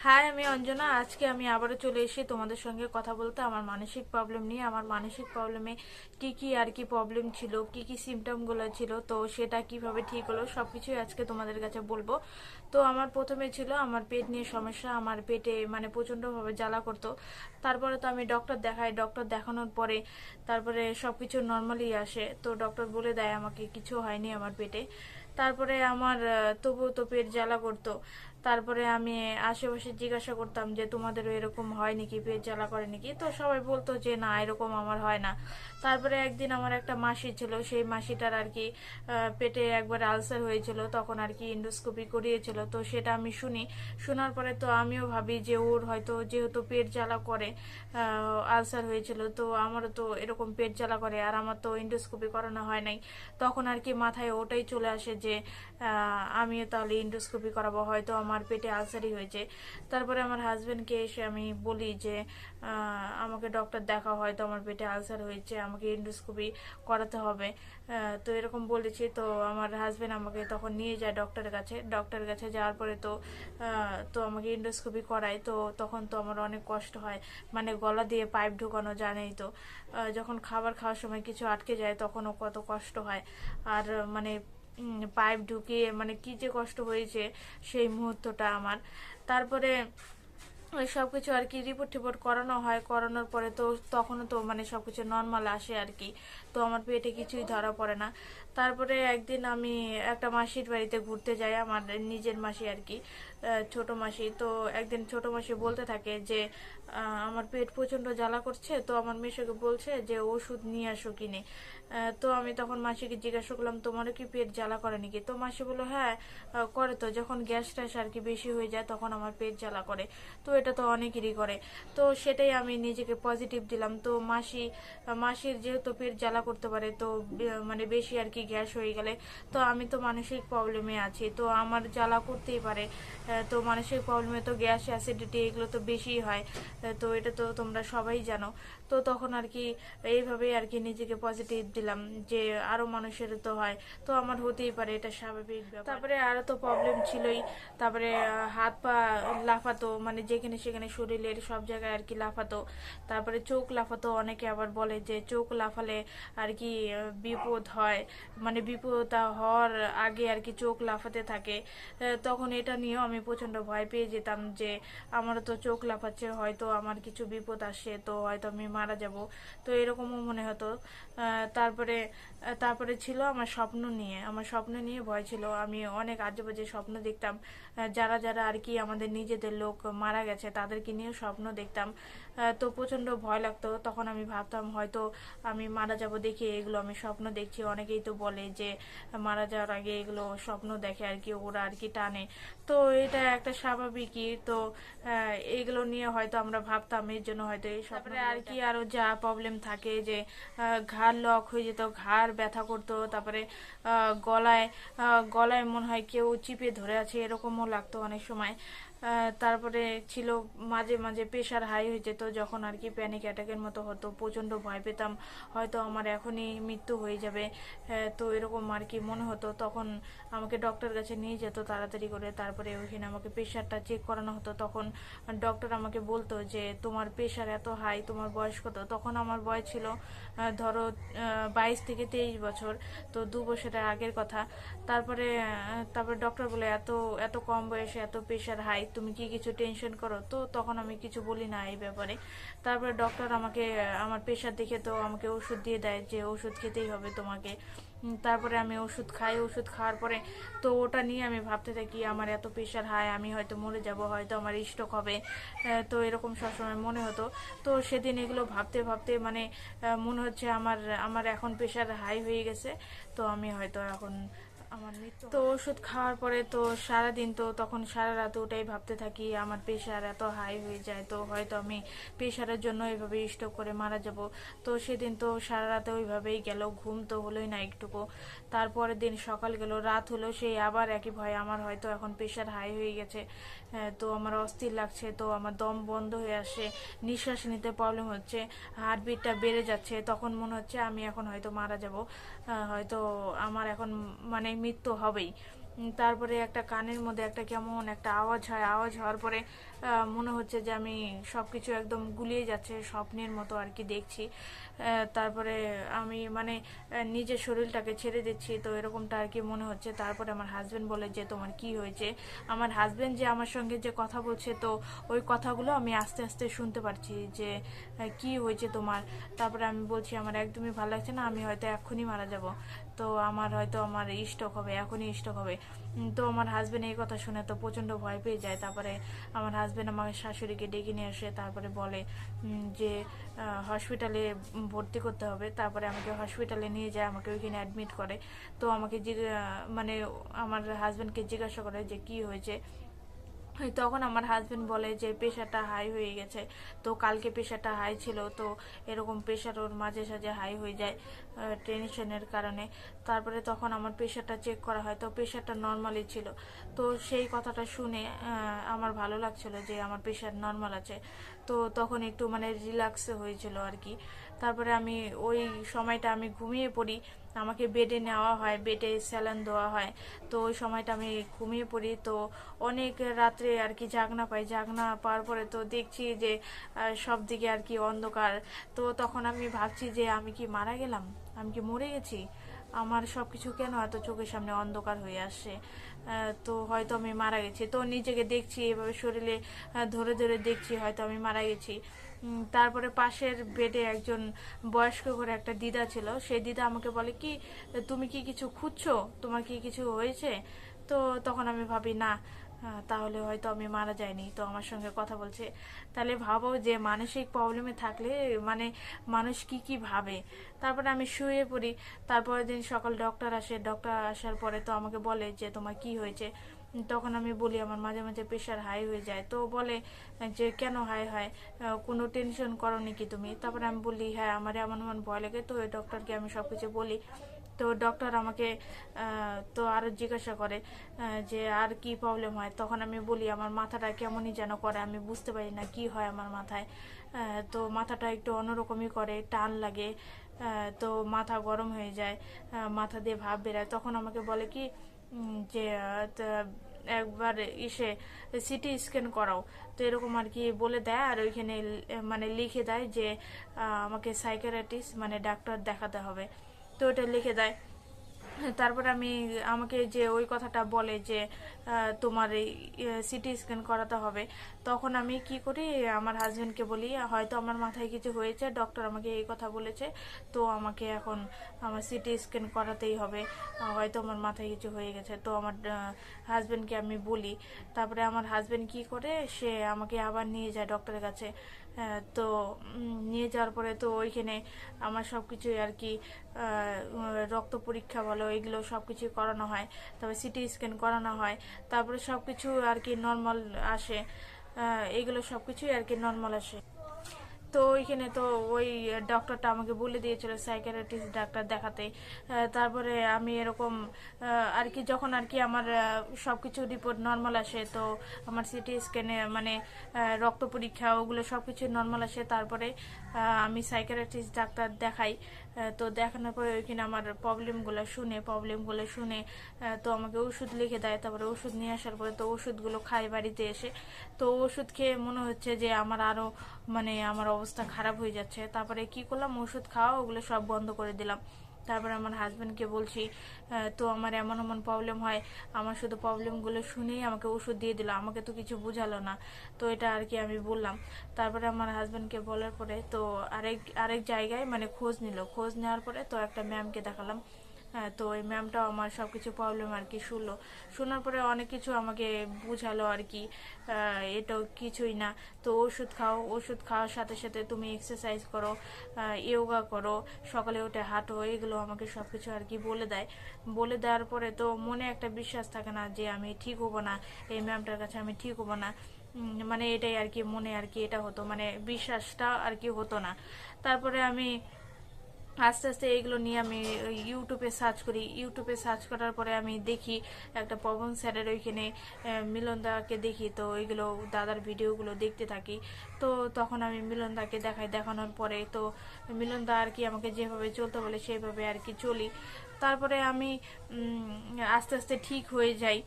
High, আমি অঞ্জনা। আজকে আমি আবারও চলে এসেছি তোমাদের সঙ্গে কথা বলতে আমার মানসিক প্রবলেম নিয়ে। আমার মানসিক প্রবলেমে কি কি আর কি প্রবলেম ছিল, কি কি সিমটমগুলো ছিল, তো সেটা কিভাবে ঠিক হলো সবকিছুই আজকে তোমাদের কাছে বলবো। তো আমার প্রথমে ছিল আমার পেট নিয়ে সমস্যা। আমার পেটে মানে প্রচণ্ডভাবে জ্বালা করতো। তারপরে তো আমি ডক্টর দেখাই, ডক্টর দেখানোর পরে তারপরে সবকিছু নর্মালি আসে। তো ডক্টর বলে দেয় আমাকে কিছু হয়নি আমার পেটে। তারপরে আমার তবুও তো পেট জ্বালা করতো। তারপরে আমি আশেপাশে জিজ্ঞাসা করতাম যে তোমাদেরও এরকম হয় নাকি, পেট জ্বালা করে নাকি। তো সবাই বলতো যে না, এরকম আমার হয় না। তারপরে একদিন আমার একটা মাসি ছিল, সেই মাসিটার আর কি পেটে একবার আলসার হয়েছিল, তখন আর কি ইন্ডোস্কোপি করিয়েছিল। তো সেটা আমি শুনি। শোনার পরে তো আমিও ভাবি যে ওর হয়তো যেহেতু পেট জ্বালা করে, আলসার হয়েছিল, তো আমারও তো এরকম পেট জ্বালা করে, আর আমার তো ইন্ডোস্কোপি করানো হয় নাই। তখন আর কি মাথায় ওটাই চলে আসে যে আমিও তাহলে ইন্ডোস্কোপি করাবো, হয়তো আমার পেটে আলসারই হয়েছে। তারপরে আমার হাজবেন্ডকে এসে আমি বলি যে আমাকে ডক্টর দেখা, হয়তো আমার পেটে আলসার হয়েছে, আমাকে ইন্ডোস্কোপি করাতে হবে। তো এরকম বলেছি। তো আমার হাজবেন্ড আমাকে তখন নিয়ে যায় ডক্টরের কাছে। ডক্টরের কাছে যাওয়ার পরে তো আমাকে ইন্ডোস্কোপি করায়। তো তখন তো আমার অনেক কষ্ট হয়, মানে গলা দিয়ে পাইপ ঢুকানো, জানেই তো। যখন খাবার খাওয়ার সময় কিছু আটকে যায় তখনও কত কষ্ট হয়। আর মানে পাইপ ঢুকিয়ে মানে কি যে কষ্ট হয়েছে সেই মুহূর্তটা আমার। তারপরে ওই সবকিছু আর কি রিপোর্ট টিপোর্ট করানো হয়। করানোর পরে তো তখনও তো মানে সবকিছু নর্মাল আসে আর কি। তো আমার পেটে কিছুই ধরা পড়ে না। তারপরে একদিন আমি একটা মাসির বাড়িতে ঘুরতে যাই, আমার নিজের মাসি আর কি, ছোট মাসি। তো একদিন ছোট মাসি বলতে থাকে যে আমার পেট প্রচন্ড জ্বালা করছে। তো আমার মেশোকে বলছে যে ওষুধ নিয়ে আসো কিনে। তো আমি তখন মাসিকে জিজ্ঞাসা করলাম তোমারও কি পেট জ্বালা করে নাকি। তো মাসি বললো হ্যাঁ, করে তো, যখন গ্যাস ট্যাস আর কি বেশি হয়ে যায় তখন আমার পেট জ্বালা করে। তো এটা তো অনেকেরই করে। তো সেটাই আমি নিজেকে পজিটিভ দিলাম। তো মাসির যেহেতু পেট জ্বালা করতে পারে, তো মানে বেশি আর কি গ্যাস হয়ে গেলে, তো আমি তো মানসিক প্রবলেমে আছি, তো আমার জ্বালা করতেই পারে। তো মানসিক প্রবলেমে তো গ্যাস, অ্যাসিডিটি এগুলো তো বেশিই হয়। তো এটা তো তোমরা সবাই জানো। তো তখন আর কি এইভাবেই আর কি নিজেকে পজিটিভ দিলাম যে আরো মানুষের তো হয়, তো আমার হতেই পারে, এটা স্বাভাবিক ব্যাপার। তারপরে আরো তো প্রবলেম ছিলই। তারপরে হাত পা লাফাতো, মানে যেখানে সেখানে শরীরের সব জায়গায় আর কি লাফাতো। তারপরে চোখ লাফাতো। অনেকে আবার বলে যে চোখ লাফালে আর কি বিপদ হয়, মানে বিপদ হওয়ার আগে আর কি চোখ লাফাতে থাকে। তখন এটা নিয়েও আমি প্রচন্ড ভয় পেয়ে যেতাম যে আমারও তো চোখ লাফাচ্ছে, হয়তো আমার কিছু বিপদ আসে, তো হয়তো আমি মারা যাব। তো এরকমও মনে হতো। তারপরে ছিল আমার স্বপ্ন নিয়ে। আমার স্বপ্ন নিয়ে ভয় ছিল। আমি অনেক আজে বাজে স্বপ্ন দেখতাম। যারা যারা আর কি আমাদের নিজেদের লোক মারা গেছে তাদেরকে নিয়েও স্বপ্ন দেখতাম। তো প্রচন্ড ভয় লাগতো। তখন আমি ভাবতাম হয়তো আমি মারা যাব দেখে এগুলো আমি স্বপ্ন দেখছি। অনেকেই তো বলে যে মারা যাওয়ার আগে এগুলো স্বপ্ন দেখে আর কি, ওরা আর কি টানে। তো এটা একটা স্বাভাবিকই তো। এইগুলো নিয়ে হয়তো আমরা ভাবতাম, এর জন্য হয়তো এই তারপরে আর কি আরো যা প্রবলেম থাকে যে ঘাড় লক হয়ে যেত, ঘাড় ব্যথা করতো। তারপরে গলায় মনে হয় কেউ চিপে ধরে আছে এরকমও লাগতো অনেক সময়। তারপরে ছিল মাঝে মাঝে প্রেশার হাই হয়ে যেত, যখন আর কি প্যানিক অ্যাটাকের মতো হতো। প্রচন্ড ভয় পেতাম হয়তো আমার এখনই মৃত্যু হয়ে যাবে। তো এরকম আর কি মনে হতো। তখন আমাকে ডক্টর কাছে নিয়ে যেত তাড়াতাড়ি করে। তারপরে ওইখানে আমাকে প্রেশারটা চেক করানো হতো। তখন ডক্টর আমাকে বলতো যে তোমার প্রেশার এত হাই, তোমার বয়স কত। তখন আমার বয়স ছিল ধরো 22 থেকে 23 বছর। তো 2 বছরের আগের কথা। তারপরে ডক্টর বলে এত এত কম বয়সে এত প্রেশার হাই, তুমি কি কিছু টেনশন করো? তো তখন আমি কিছু বলি না এই ব্যাপারে। তারপরে ডক্টর আমাকে আমার প্রেশার দেখে তো আমাকে ওষুধ দিয়ে দেয় যে ওষুধ খেতেই হবে তোমাকে। তারপরে আমি ওষুধ খাই। ওষুধ খাওয়ার পরে তো ওটা নিয়ে আমি ভাবতে থাকি আমার এত প্রেশার হাই, আমি হয়তো মরে যাব, হয়তো আমার স্ট্রোক হবে। তো এরকম সবসময় মনে হতো। তো সেদিন এগুলো ভাবতে ভাবতে মানে মনে হচ্ছে আমার আমার এখন প্রেশার হাই হয়ে গেছে। তো আমি হয়তো এখন আমার মৃত্যু। তো ওষুধ খাওয়ার পরে তো সারাদিন, তো তখন সারা রাত ওটাই ভাবতে থাকি আমার প্রেশার এত হাই হয়ে যায়, তো হয়তো আমি প্রেশারের জন্য এইভাবে স্ট্রোক করে মারা যাব। তো সেদিন তো সারা রাতে ওইভাবেই গেল, ঘুম তো হলোই না একটুকু। তারপরের দিন সকাল গেল, রাত হলো, সেই আবার একই ভয়, আমার হয়তো এখন প্রেশার হাই হয়ে গেছে। তো আমার অস্থির লাগছে, তো আমার দম বন্ধ হয়ে আসে, নিঃশ্বাস নিতে প্রবলেম হচ্ছে, হার্টবিটটা বেড়ে যাচ্ছে। তখন মনে হচ্ছে আমি এখন হয়তো মারা যাব, হয়তো আমার এখন মানে মৃত্যু হবেই। তারপরে একটা কানের মধ্যে একটা কেমন একটা আওয়াজ হয়, আওয়াজ হওয়ার পরে মনে হচ্ছে যে আমি সব কিছু একদম গুলিয়ে যাচ্ছে, স্বপ্নের মতো আর কি দেখছি। তারপরে আমি মানে নিজের শরীরটাকে ছেড়ে দিচ্ছি, তো এরকমটা আর কি মনে হচ্ছে। তারপরে আমার হাজবেন্ড বলে যে তোমার কি হয়েছে। আমার হাজবেন্ড যে আমার সঙ্গে যে কথা বলছে, তো ওই কথাগুলো আমি আস্তে আস্তে শুনতে পারছি যে কি হয়েছে তোমার। তারপরে আমি বলছি আমার একদমই ভালো লাগছে না, আমি হয়তো এক্ষুনি মারা যাব, তো আমার হয়তো আমার স্ট্রোক হবে, এখনই স্ট্রোক হবে। তো আমার হাজবেন্ড এই কথা শুনে তো প্রচণ্ড ভয় পেয়ে যায়। তারপরে আমার হাজবেন্ড আমার শাশুড়িকে ডেকে নিয়ে আসে, তারপরে বলে যে হসপিটালে ভর্তি করতে হবে। তারপরে আমাকে হসপিটালে নিয়ে যায়, আমাকে ওইখানে অ্যাডমিট করে। তো আমাকে মানে আমার হাজবেন্ডকে জিজ্ঞাসা করে যে কি হয়েছে। তখন আমার হাজবেন্ড বলে যে প্রেশারটা হাই হয়ে গেছে, তো কালকে প্রেশারটা হাই ছিল, তো এরকম প্রেশার ওর মাঝে সাঝে হাই হয়ে যায় টেনশনের কারণে। তারপরে তখন আমার প্রেশারটা চেক করা হয়, তো প্রেশারটা নর্মালই ছিল। তো সেই কথাটা শুনে আমার ভালো লাগছিল যে আমার প্রেশার নর্মাল আছে। তো তখন একটু মানে রিল্যাক্স হয়েছিল আর কি। তারপরে আমি ওই সময়টা আমি ঘুমিয়ে পড়ি, আমাকে বেডে নেওয়া হয়, বেডে স্যালাইন দেওয়া হয়। তো ওই সময়টা আমি ঘুমিয়ে পড়ি। তো অনেক রাত্রে আর কি জাগনা পাই, জাগনা পাওয়ার পরে তো দেখছি যে সব দিকে আর কি অন্ধকার। তো তখন আমি ভাবছি যে আমি কি মারা গেলাম, আমি কি মরে গেছি, আমার সব কিছু কেন এত চোখের সামনে অন্ধকার হয়ে আসছে। তো হয়তো আমি মারা গেছি, তো নিজেকে দেখছি এভাবে শরীরে ধরে ধরে দেখছি হয়তো আমি মারা গেছি। তারপরে পাশের বেডে একজন বয়স্ক করে একটা দিদা ছিল, সেই দিদা আমাকে বলে কি তুমি কি কিছু খুঁজছো, তোমার কি কিছু হয়েছে। তো তখন আমি ভাবি না, তাহলে হয়তো আমি মারা যাইনি, তো আমার সঙ্গে কথা বলছে। তাহলে ভাবো যে মানসিক প্রবলেমে থাকলে মানে মানুষ কি কি ভাবে। তারপরে আমি শুয়ে পড়ি। তারপরের দিন সকাল ডক্টর আসে, ডক্টর আসার পরে তো আমাকে বলে যে তোমার কি হয়েছে। তখন আমি বলি আমার মাঝে মাঝে প্রেশার হাই হয়ে যায়। তো বলে যে কেন হাই হয়, কোনো টেনশন করো নাকি তুমি। তারপরে আমি বলি হ্যাঁ আমার এমন এমন ভয় লাগে। তো ওই ডক্টরকে আমি সব কিছু বলি। তো ডক্টর আমাকে তো আরও জিজ্ঞাসা করে যে আর কি প্রবলেম হয়। তখন আমি বলি আমার মাথাটা কেমনই যেন করে, আমি বুঝতে পারি না কি হয় আমার মাথায়। তো মাথাটা একটু অন্যরকমই করে, টান লাগে। তো মাথা গরম হয়ে যায়, মাথা দিয়ে ভাপ বেরায়। তখন আমাকে বলে কি যে একবার ইসে সিটি স্ক্যান করাও। তো এরকম আর কি বলে দেয়, আর ওইখানে মানে লিখে দেয় যে আমাকে সাইকিয়াট্রিস্ট মানে ডাক্তার দেখাতে হবে। তো ওটা লিখে দেয়। তারপর আমি আমাকে যে ওই কথাটা বলে যে তোমার এই সিটি স্ক্যান করাতে হবে, তখন আমি কি করি আমার হাজবেন্ডকে বলি হয়তো আমার মাথায় কিছু হয়েছে, ডক্টর আমাকে এই কথা বলেছে, তো আমাকে এখন আমার সিটি স্ক্যান করাতেই হবে, হয়তো আমার মাথায় কিছু হয়ে গেছে। তো আমার হাজবেন্ডকে আমি বলি। তারপরে আমার হাজবেন্ড কি করে সে আমাকে আবার নিয়ে যায় ডক্টরের কাছে। তো নিয়ে যাওয়ার পরে তো ওইখানে আমার সব কিছুই আর কি রক্ত পরীক্ষা বলো এগুলো সব কিছুই করানো হয়, তারপরে সিটি স্ক্যান করানো হয়। তারপরে সব কিছু আর কি নর্মাল আসে, এগুলো সব কিছুই আর কি নর্মাল আসে। তো ওইখানে তো ওই ডক্টরটা আমাকে বলে দিয়েছিল সাইকিয়াট্রিস্ট ডাক্তার দেখাতে। তারপরে আমি এরকম আর কি যখন আর কি আমার সব কিছু রিপোর্ট নর্মাল আসে, তো আমার সিটি স্ক্যানে মানে রক্ত পরীক্ষা ওগুলো সব কিছু নর্মাল আসে। তারপরে আমি সাইকিয়াট্রিস্ট ডাক্তার দেখাই। তো দেখানোর পরে ওইখানে আমার প্রবলেমগুলো শুনে তো আমাকে ওষুধ লিখে দেয়। তারপরে ওষুধ নিয়ে আসার পরে তো ওষুধগুলো খাই বাড়িতে এসে। তো ওষুধ খেয়ে মনে হচ্ছে যে আমার আরও মানে আমার অবস্থা খারাপ হয়ে যাচ্ছে। তারপরে কি করলাম, ওষুধ খাওয়া ওগুলো সব বন্ধ করে দিলাম। তারপরে আমার হাজব্যান্ডকে বলছি তো আমার এমন এমন প্রবলেম হয়, আমার শুধু প্রবলেমগুলো শুনেই আমাকে ওষুধ দিয়ে দিল, আমাকে তো কিছু বুঝালো না। তো এটা আর কি আমি বললাম। তারপরে আমার হাজব্যান্ডকে বলার পরে তো আরেক আরেক জায়গায় মানে খোঁজ নেওয়ার পরে তো একটা ম্যামকে দেখালাম। হ্যাঁ, তো ওই ম্যামটাও আমার সব কিছু প্রবলেম আর কি শোনার পরে অনেক কিছু আমাকে বুঝালো আর কি। এটাও কিছুই না, তো ওষুধ খাওয়ার সাথে সাথে তুমি এক্সারসাইজ করো, যোগা করো, সকালে উঠে হাঁটো, এগুলো আমাকে সব কিছু আর কি বলে দেওয়ার পরে তো মনে একটা বিশ্বাস থাকে না যে আমি ঠিক হবো না, এই ম্যামটার কাছে আমি ঠিক হবো না। মানে এটাই আর কি মনে আর কি এটা হতো, মানে বিশ্বাসটা আর কি হতো না। তারপরে আমি আস্তে আস্তে এইগুলো নিয়ে আমি ইউটিউবে সার্চ করার পরে আমি দেখি একটা পবন স্যারের ওইখানে মিলনদাকে দেখি। তো ওইগুলো দাদার ভিডিওগুলো দেখতে থাকি। তো তখন আমি মিলনদাকে দেখানোর পরে তো মিলনদা আর কি আমাকে যেভাবে চলতে বলে সেইভাবে আর কি চলি। তারপরে আমি আস্তে আস্তে ঠিক হয়ে যাই।